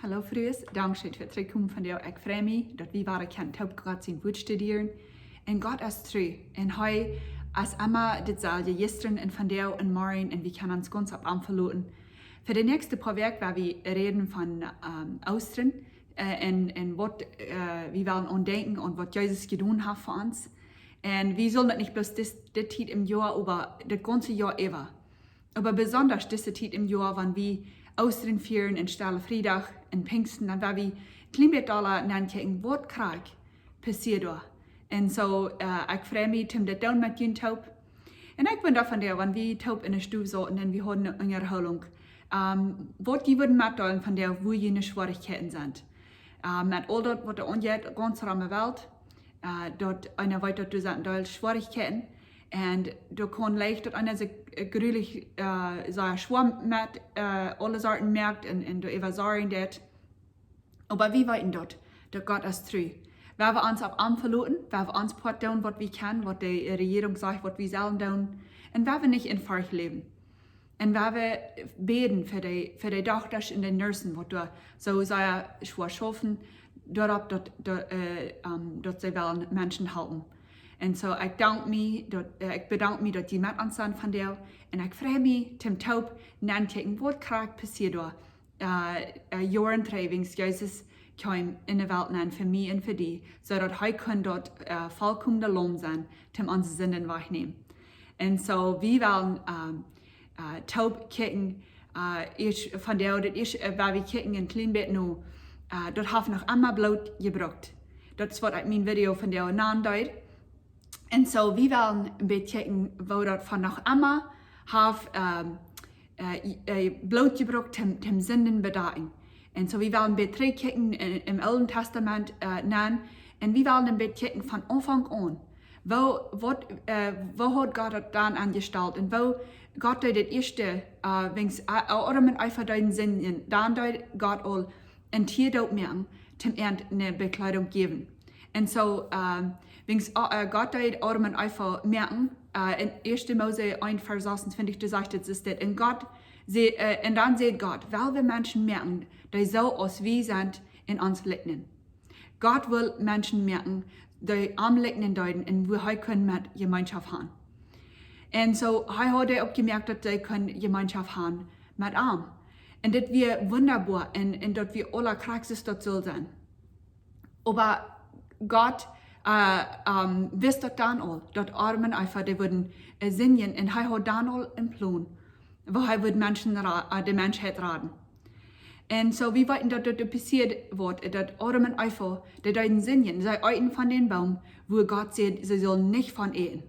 Hallo Frühes, dankzij het terugkomen van jou. Ik vreem me dat we waren kan op God zijn woord studeren. En God is trouw. En hij is immer ditzelfde gisteren en van jou en morgen en we kunnen ons ganz op aanverloten. Voor de nächste paar weken waar we reden van Oostern en wat we willen ontdekken en wat Jezus gedaan heeft voor ons. En we zullen dat nicht bloß dit tijd im Jahr, aber das ganze Jahr ever. Aber besonders diese Zeit im Jahr, wenn wir Oostern vieren en Stille Vrijdag en Pinksten, dan waar we klein beetje alle nadenken, wat krijg passiert er. En zo, ik vreem me om dat doen met jullie taub. En ik ben daarvan der, wanneer we taub in de stoel zaten en we hadden een herhaling, wat je würden mitdelen van der, wo je Schwierigkeiten sind. Met al dat wat er ongeht, ganz ramme Welt, dort einer weiter zu sagen, Schwierigkeiten. En du kan leicht dat einer sich gruwelig schwamm met alle Sorten merkt en du even sorgen dat. Aber wie weten dat Gott ist treu. Waar we ons op aanverloten, waar we ons pot doen wat we kunnen, wat de regering zegt, wat we zelf doen. En waar we niet in Furcht leven. En waar we beten voor de dochters en de nursen, wat we zo schwer schaffen, daarop dat ze wel mensen helpen. En zo, ik bedank me dat je met ons zijn van jou. En ik vraag me, Tim Taub, nadenken, wat krijg passiert door jaren trevings, Jezus kwam in de wereld nemen voor mij en voor die, zodat hij kan dat volkomen lam zijn, Tim onze zinnen wegnemen. En zo, we willen Taub kijken, van jou, dat is waar we kijken een klein beetje nu, dat heeft nog allemaal bloot gebruikt. Dat is wat ik mijn video van jou naanduid. En zo, we willen een beetje kijken, waar dat van nog allemaal heeft blootgebracht ten zinden bedaken. En zo, we willen een beetje kijken im Oude Testament na. En we willen een beetje kijken van aanvang aan. Wat hat Gott dat dan aangesteld? En waar Gott deed het eerste, wens armen einfach deinen zinnen. Dan deed Gott al een tierdood merken, ten eind een bekleidung geven. En zo, wens Gott deed armen einfach merken, in 1. Mose 1, Vers 26, da sagt es das. Und dann sagt Gott, weil wir Menschen merken, die so als wir sind, in uns liegen. Gott will Menschen merken, die am liegen deuten und wo er können mit Gemeinschaft haben. Und so, er hat auch gemerkt, dass sie können Gemeinschaft haben mit arm. Und das wir wunderbar und dass wir alle Kraxis dort soll sein. Aber Gott wist dann all, dass Armen einfach, die würden singen und er hat dann all einen Plan, wo er würde die Menschheit raten. Und so, wie weit dass das passiert wird, dass Armen einfach, die deuten singen, sie essen von den Baum, wo Gott sagt, sie sollen nicht von essen.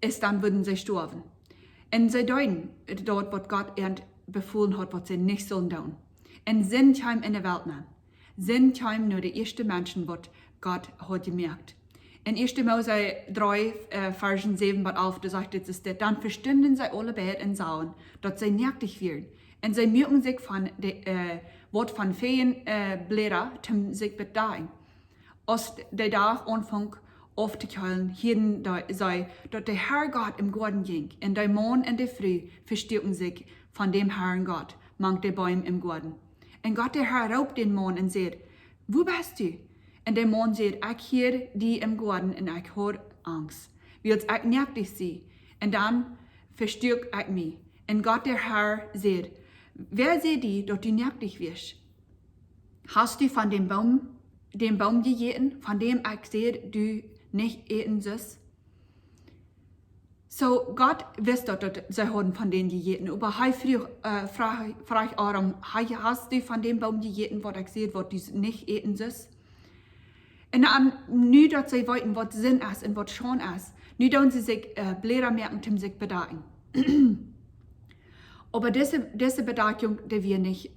Ist dann würden sie sterben. Und sie deuten dort, was Gott befohlen hat, was sie nicht sollen tun. Und sind heim in der Welt nehmen. Sind heim nur die ersten Menschen, was Gott hat gemerkt. In 1. Mose 3, Versen 7 bis 11, da sagt es, dann verstünden sie alle beide und sahen, dass sie nervig werden. Und sie merken sich von Wort von Feen Blätter, zum sich bedagen. Aus der Tag Anfang aufzukeilen, hier sei, dass der Herr Gott im Garten ging, und der Mond und der Früh verstärkten sich von dem Herrn Gott, mang der Bäume im Garten. Und Gott der Herr raubt den Mond und sagt, wo bist du? Und der Mond sagt, ich hier die im Garten und ich habe Angst. Weil ich nervig sie. Und dann verstärkt ich mich. Und Gott der Herr sagt, wer seht die, dass du nervig wirst? Hast du von dem Baum gegessen, von dem ich sehe, du nicht essen sollst? So, Gott wusste, dass sie haben von denen gegessen. Aber er fragt Adam, hast du von dem Baum gegessen, was ich sehe, was du nicht essen sollst? Und dann, nur dass sie wollten, was Sinn ist und was schon ist, nur dass sie sich Blätter merken, um sich bedagen. Aber diese Bedagung, die wir nicht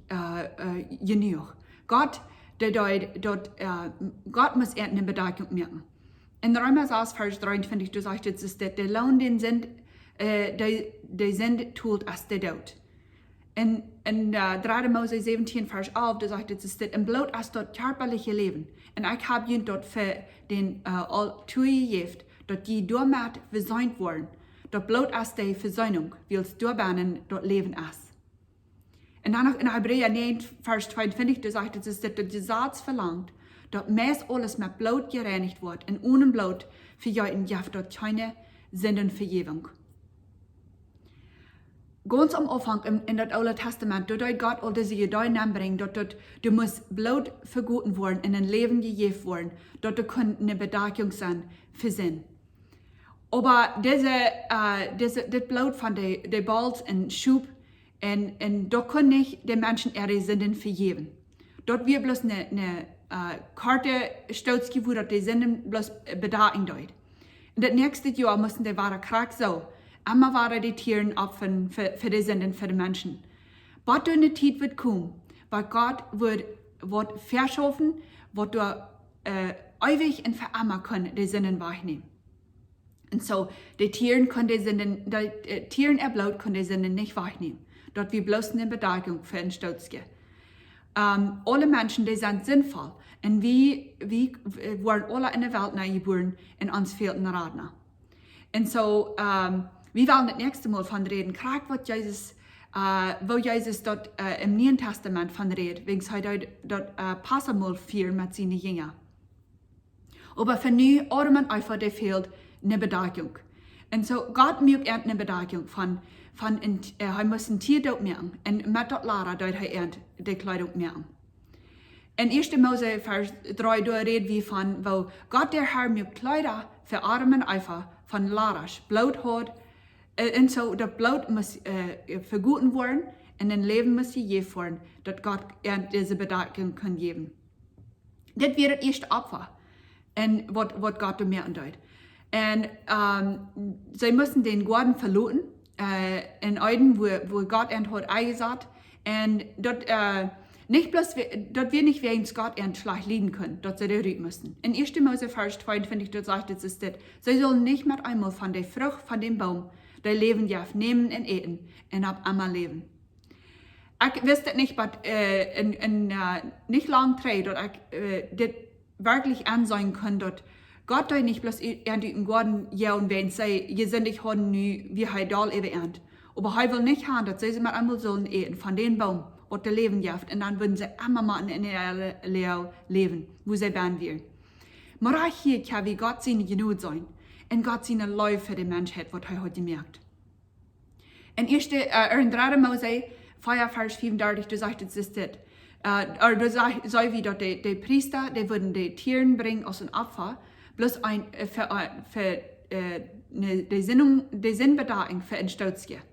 genug. Gott muss eine Bedagung merken. In Römer 6, Vers 23, du sagst jetzt, dass der Lohn, den sind tut, als der Tod. In 3. Mose 17, Vers 11, da sagt es, dass im Blut ist dort körperliche Leben. Und ich habe ihn dort für den Tui dass die damit versäumt wurden. Dort Blut ist die Versöhnung, weil es durchbannen dort Leben ist. Und dann noch in Hebräer 9, Vers 22, da sagt es, dass der Gesetz verlangt, dass meist alles mit Blut gereinigt wird und ohne Blut für jeden Jaft dort keine Sündenvergebung. Ganz am Anfang in das Alte Testament, dort Gott all diese Gedeihen anbringen, dort du musst Blut verguten werden, in ein Leben gegeben werden, dort kann eine Bedankung sein für Sinn. Aber das Blut von den Balls und Schub, und dort können nicht die Menschen ihre Sünden vergeben. Dort wird bloß eine Karte stolz geworden, dass die Sünden bloß bedachen dort. Und das nächste Jahr mussten die wahre krank so. Einmal waren die Tiere Opfern für die Sünden für die Menschen. Aber durch eine Zeit wird kommen, weil Gott wird verschaffen, wird ewig und für immer können die Sünden wahrnehmen. Und so, die Tiere können die Tiere erblaut können die Sünden nicht wahrnehmen. Dort wie bloß eine Bedankung für den Stolz gehen. Alle Menschen, die sind sinnvoll. Und wir wollen alle in der Welt geboren und uns fehlt ein Radner. Und so, wir wollen das nächste Mal von reden, gerade wo Jesus dort im Neuen Testament von redet, wegen er dort Passamal führen mit seinen Jüngern. Aber für nu Armen einfach, der fehlt eine Bedankung. Und so, Gott mögt eine Bedankung er muss ein Tier dort merken, und mit dort Lara dort er die Kleidung merken. In 1. Mose, Vers 3, da redet wir von, wo Gott der Herr mögt Kleider für Armen einfach von Larasch, Blut hat, und so, das Blut muss verguten werden, und ein Leben muss gegeben werden, dass Gott diese Bedankung kann geben. Das wäre das erste Opfer, und was Gott merken dort. Und sie müssen den Garten verlassen, in Eiden, wo Gott hat eingesagt, und dort nicht bloß, dort wir nicht wegen Gott schlecht leiden können, dort sie rühren müssen. In 1. Mose, Vers 22, dort sagt es, sie sollen nicht mit einmal von der Frucht von dem Baum, der Leben darf, nehmen und eten, und ab einmal leben. Ich wüsste nicht, aber nicht lang Zeit, dass ich das wirklich ansehen kann, dass Gott euch nicht bloß in Garten jauen, wenn sie, ihr sind nicht haben, wie er da ernt. Aber er will nicht haben, dass sie mit einmal sollen eten von dem Baum, was der Leben jaft, und dann würden sie immer mal in ihr Leben, wo sie werden will. Aber hier kann wie Gott seine genug sein, und Gott seine Liebe für die Menschheit, was er heute merkt. In 3. Mose, 4, Vers 35, da sagt es das, da sagt wie dort die Priester, die würden die Tiere bringen aus dem Opfer, bloß für die Sinnbedankung für den Stolz gehen.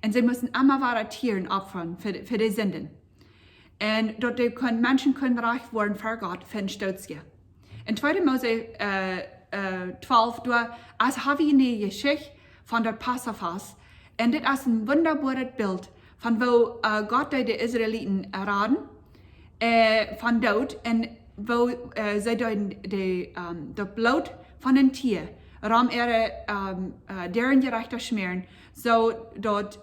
Und sie müssen immer wahre Tiere opfern für die Sünden. Und dort Menschen können reich werden für Gott, für den Stolz gehen. In 2. Mose 12, als habe ich eine Geschichte von der Passafas, und das ist ein wunderbares Bild von wo Gott die Israeliten erraten, von dort, und wo sie das Blut von den Tieren, deren Gerechter schmieren, so dort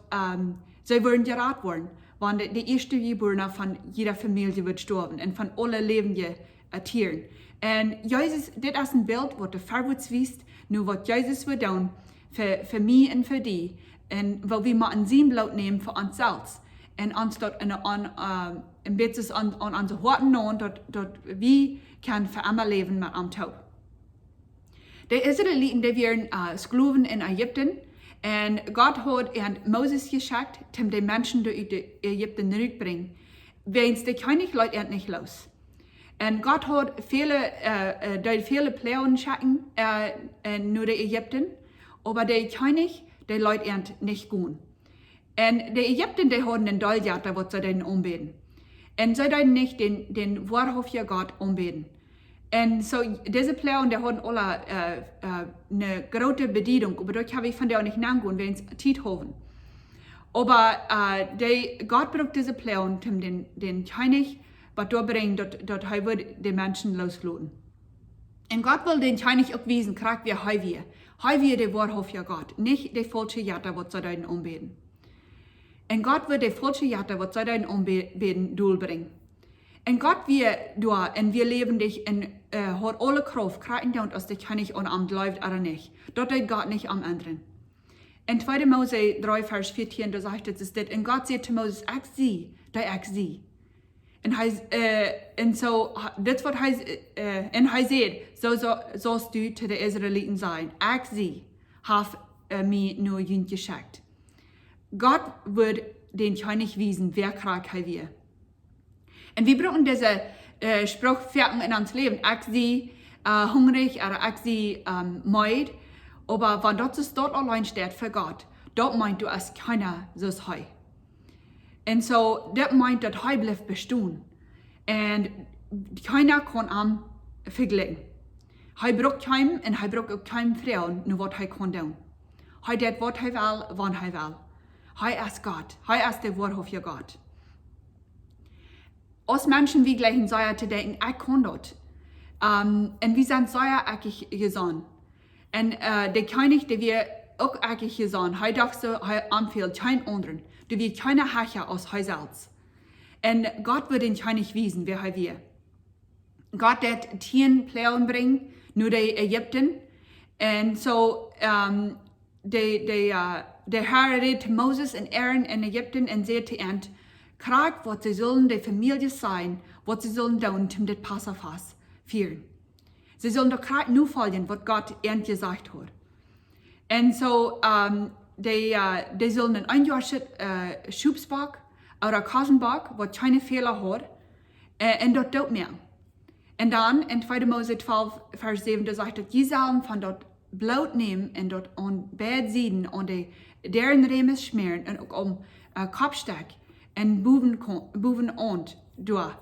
sie würden gerat worden, weil die erste Geborene von jeder Familie wird sterben und von allen lebenden Tieren. Und Jesus, das ist ein Bild, was der Verwurz wisst, nur was Jesus wird tun für mich und für die, und wo wir mal ein Blut nehmen für uns selbst. Und uns dort ein bisschen an unsere Hoaten nehmen, dort wir können für immer leben mit am Tod. Die Israeliten, die waren Sklaven in Ägypten, und Gott hat Moses geschickt, um die Menschen durch Ägypten zurückzubringen. Wenn die König Leute nicht los. Und Gott hat viele Pläne schicken nur die Ägypten, aber die König, die Leute nicht gut. Und die Ägypten, die haben den Doljater, was sie denen umbeten. Und sie dürfen nicht den wahrhaftigen Gott umbeten. Und so, diese Pläne, die haben alle eine große Bedienung, aber dort habe ich von der auch nicht nachgehen, wenn sie Zeit haben. Aber Gott braucht diese Pläne, um den König zu bringen, dort wird die Menschen loslassen. Und Gott will den König auch wiesen, kriegt wie wir. Wir der wahrhaftige Gott, nicht der falsche Jatter, was sie denen umbeten. Und Gott wird der falsche Jatter, was sie denen umbeten, durchbringen. Und Gott wir da, und wir leben dich, und hat alle Kraft, kriegen und aus der König und Amt läuft oder nicht. Dort ist Gott nicht am anderen. In 2. Mose 3, Vers 14, da sagt es das, und Gott sagt zu Moses, ich sehe, da ich sie. Und so, das was und er sagt, sollst du zu den Israeliten sein. Ich sie, habe mir nur jüngst geschickt. Gott wird den König wiesen, wer kriegt wir. Und wir brauchen diese Spruchferken in uns Leben. Ich sie hungrig oder ich sie müde. Aber wenn das dort allein steht für Gott, dort meint du als keiner so Heu. Und so, das meint, dass Heu bleibt bestehen. Und keiner kann am vergleichen. Hij braucht keinem und hij braucht auch keinem Frauen, nur was hij kann tun. Hij deed wat hij will, wann hij will. Hij ist Gott. Hij ist der wahrhaftige Gott. Als Menschen, wir gleichen sehr zu denken, ich kann das. Und wir sind sehr eigentlich gesandt. Und der König, der wir auch eigentlich gesandt, hij dachte so, hij empfiehlt keinen anderen. Der wir keine Herrscher als hij selbst. Und Gott wird den König wiesen, wer er wir. Gott wird 10 Plagen bringen, nur die Ägypten. Und so, der Herr redet Moses und Aaron in Ägypten und sagt zu ihnen, kriegt, was sie sollen die Familie sein, was sie sollen tun, um das Passafest feiern. Sie sollen doch kriegt nur folgen, was Gott ihnen gesagt hat. Und so, die sollen einen einjährigen Schubsbock oder Kassenbock, was keine Fehler hat, und dort tut mehr. Und dann in 2. Mose 12, Vers 7, da sagt er, die sollen von dort Blut nehmen und dort an beide Seiten und deren Remes schmieren und auch Kopfsteck und Bubenkont durch,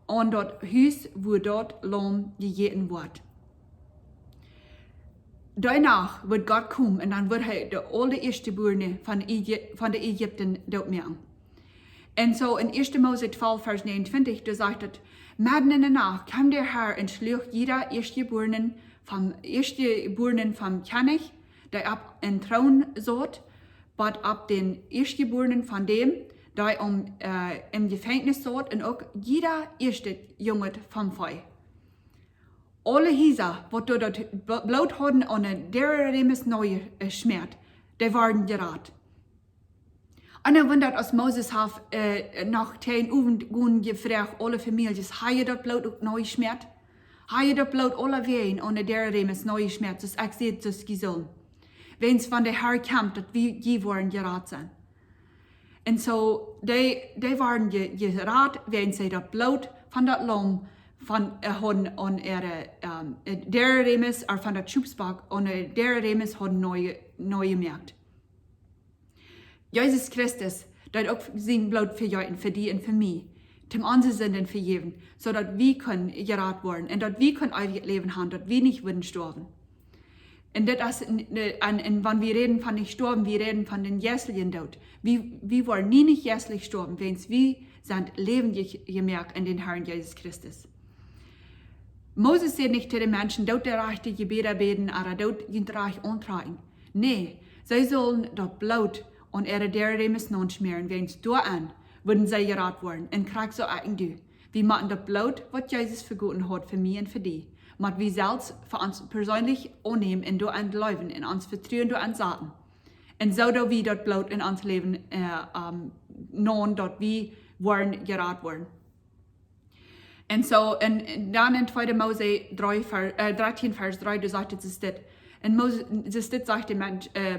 und dort Hüs, wo dort Lohn gegeten wird. Danach wird Gott kommen und dann wird er die alle Erstgeborenen von den Ägypten dort machen. Und so in 1. Mose 12, Vers 29, da sagt er, mitten in der Nacht kam der Herr und schlug jeder Erstgeborenen vom König, der ab den Thron saß, bat ab den Erstgeborenen von dem, der im Gefängnis saß, und auch jeder erste Junge vom Feu. Alle Häuser, die dort Blut hatten und der Remes neu schmiert, die waren gerat. Und dann wundert als Moses nach 10 Uhren gefragt, alle Familien, habe dort Blut auch neu schmiert? Habe dort Blut alle Wehen und der Remes neu schmiert, das ich sehe, das gesollen. Wenn es von der Herr kam, dass die waren gerat sind. Und so, die waren gerat, wenn sie dort Blut von dort Lamm von und der Remes, von der Schubsbock und der Remes hat neu gemerkt. Jesus Christus, der auch sein Blut verjeuten für die und für mich, zum unsere Sünden vergeben, so dass wir können gerat werden und dass wir können ewig Leben haben, dass wir nicht würden sterben. Und das ist, und wenn wir reden von nicht sterben, wir reden von den jässlichen Tod. Wir wollen nie nicht jässlich sterben, wenn wir sind lebendig gemerkt in den Herrn Jesus Christus. Moses sagt nicht zu den Menschen, dort der rechte Gebete beten, oder dort sind reich antragen. Nee, sie sollen dort Blut und ihre Remes non schmieren, wenn es da an, würden sie gerat werden. Und krieg so ein du. Wir machen das Blut, was Jesus verguten hat für mich und für die. Mit wir selbst für uns persönlich annehmen und da an Leben, in uns vertrauen, da an Satan. Und so da wir das Blut in uns Leben non, dort wir wollen gerat werden. Und so, und dann in 2. Mose 13, Vers 3, da sagt es das. Und Moses sagt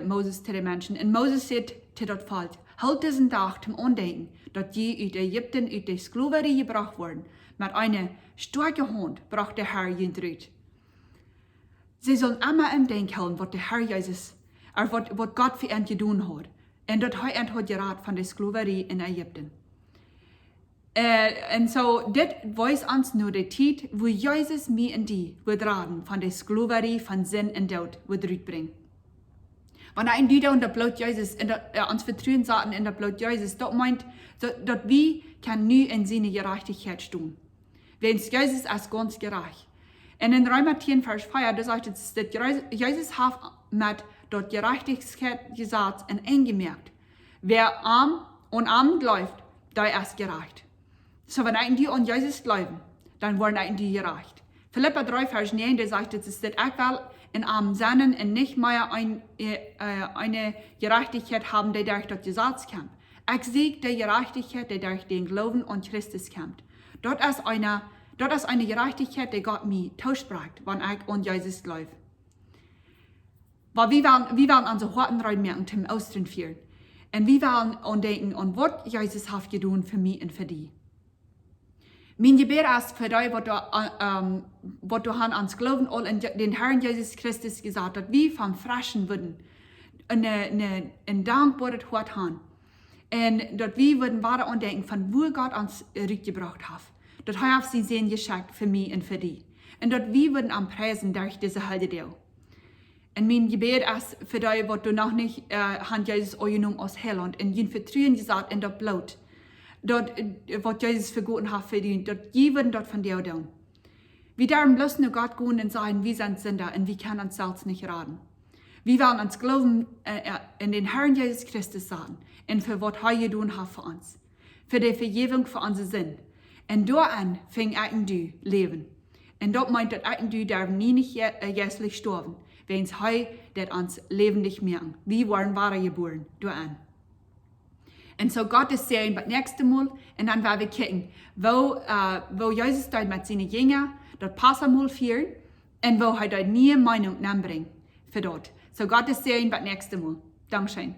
Moses zu den Menschen. Und Moses sagt zu das Volk, halt diesen Tag zum Andenken, dass die aus Ägypten, aus der Sklaverei gebracht wurden. Mit einer starken Hand brachte der Herr ihn raus. Sie sollen immer im Denken halten, was der Herr Jesus, was Gott für ihn getan hat. Und dass er ihn hat gerat von der Sklaverei in Ägypten. Und so, das weiß uns nur die Zeit, wo Jesus mich und die wird raten von der Sklaverei, von Sinn und Tod, wird rausbringen. Wenn er in die da unter Blut Jesus, uns vertrauen Satan in der Blut Jesus, das meint, dass wir kann nie in seine Gerechtigkeit stehen. Wenn Jesus ist ganz gerecht. Und in Römer 10, Vers 4, da sagt es, dass Jesus hat mit der Gerechtigkeit gesagt und eingemerkt. Wer arm und arm läuft, der ist gerecht. So, wenn die an Jesus glauben, dann werden die gerecht. Philipper 3, Vers 9, da sagt es, dass ich will in armen Seinen und nicht mehr eine Gerechtigkeit haben, die durch das Gesetz kämpft. Ich sehe die Gerechtigkeit, die durch den Glauben an Christus kommt. Dort ist eine Gerechtigkeit, die Gott mir zuspricht, wenn ich an Jesus glaube. Weil wir wollen unsere Hoaten reinmerken zum Oostern führen. Und wir wollen andenken an was Jesus hat getan für mich und für dich. Mein Gebet ist für dich, was du ans Glauben all in den Herrn Jesus Christus gesagt hast, wie vom Frischen würden, ein dankbares Hort haben. Und dort wir würden weiter andenken, von wo Gott uns zurückgebracht hat. Dort hat sie sein geschenkt für mich und für dich. Und dort wir würden am Preisen durch diese Halde Deo. Und mein Gebet ist für dich, was du noch nicht Hand Jesus angenommen aus Heiland und ihn vertrauen gesagt in der Blut. Dort, was Jesus vergoten hat für dich, dort je würden dort von dir tun. Wir dürfen bloß nur Gott gehen und sagen, wir sind Sünder und wir können uns selbst nicht raten. Wir wollen uns glauben in den Herrn Jesus Christus sagen und für was er getan hat für uns. Für die Vergebung für unsere Sinn. Und daran fing ich und du leben. Und dort meint, dass ich und du dürfen nie nicht jährlich sterben, wenn es das uns lebendig merken. Wir waren weitergeboren, daran. Und so Gottes Segen beim nächsten Mal, und dann werden wir gucken, wo Jesus dort mit seinen Jüngern dort Passamal führen und wo er dort nie Meinung anbringt für dort. So Gottes Segen beim nächsten Mal. Dankeschön.